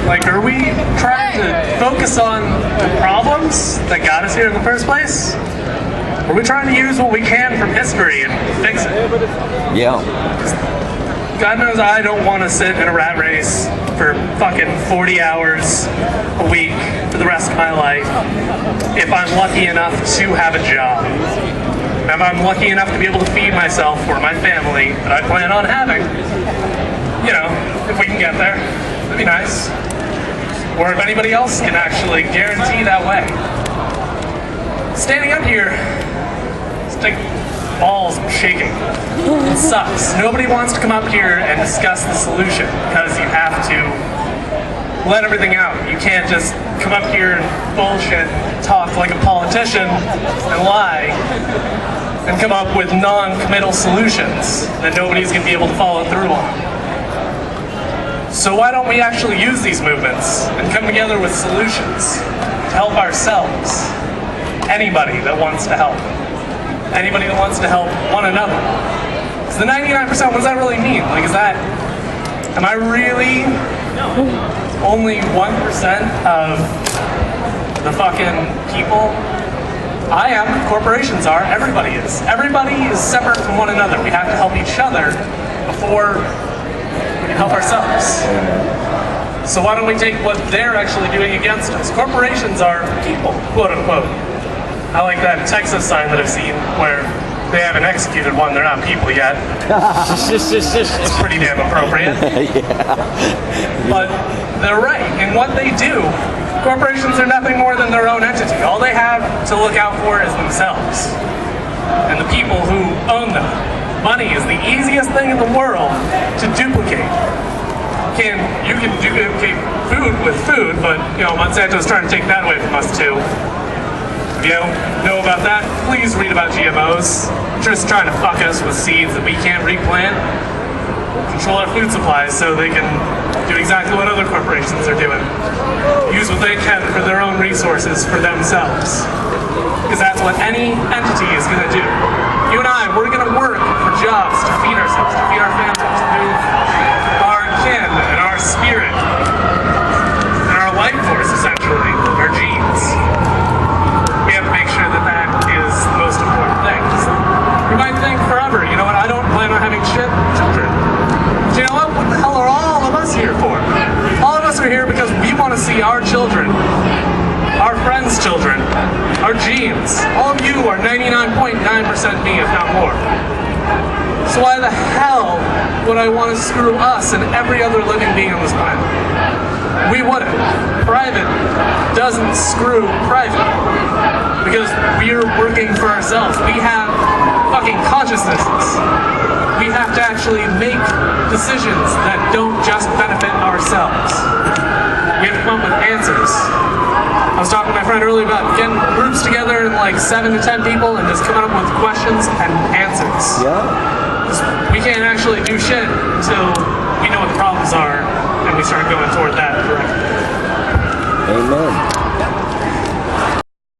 Like, are we trying to focus on the problems that got us here in the first place? Or are we trying to use what we can from history and fix it? Yeah. God knows I don't want to sit in a rat race for fucking 40 hours a week for the rest of my life if I'm lucky enough to have a job. If I'm lucky enough to be able to feed myself or my family that I plan on having. You know, if we can get there, that'd be nice. Or if anybody else can actually guarantee that way. Standing up here, it's like balls shaking. It sucks. Nobody wants to come up here and discuss the solution because you have to let everything out. You can't just come up here and bullshit, talk like a politician, and lie, and come up with non-committal solutions that nobody's going to be able to follow through on. So why don't we actually use these movements and come together with solutions to help ourselves? Anybody that wants to help. Anybody that wants to help one another. So the 99%, what does that really mean? Like, is that, am I really only 1% of the fucking people? I am, corporations are, everybody is. Everybody is separate from one another. We have to help each other before we can help ourselves. So why don't we take what they're actually doing against us? Corporations are people, quote unquote. I like that Texas sign that I've seen where they haven't executed one, they're not people yet. It's pretty damn appropriate. But they're right. In what they do, corporations are nothing more than their own entity. All they have to look out for is themselves and the people who own them. Money is the easiest thing in the world to duplicate. You can duplicate food with food, but you know Monsanto's trying to take that away from us too. If you don't know about that, please read about GMOs. Just trying to fuck us with seeds that we can't replant. Control our food supplies so they can do exactly what other corporations are doing. Use what they can for their own resources for themselves. Because that's what any entity is going to do. You and I, we're going to work for jobs to feed ourselves, to feed our families, to move our kin and our spirit and our life force, essentially, our genes. We have to make sure that that is the most important thing. You might think forever, you know what, I don't plan on having children. But you know what the hell are all of us here for? All of us are here because we want to see our children, our friends' children, our genes. All of you are 99.9% me, if not more. So why the hell would I want to screw us and every other living being on this planet? We wouldn't. Private doesn't screw private. Because we're working for ourselves. We have fucking consciousnesses. We have to actually make decisions that don't just benefit ourselves. We have to come up with answers. I was talking to my friend earlier about getting groups together in like 7 to 10 people and just coming up with questions and answers. Yeah. We can't actually do shit until we know what the problems are and we start going toward that direction. Amen.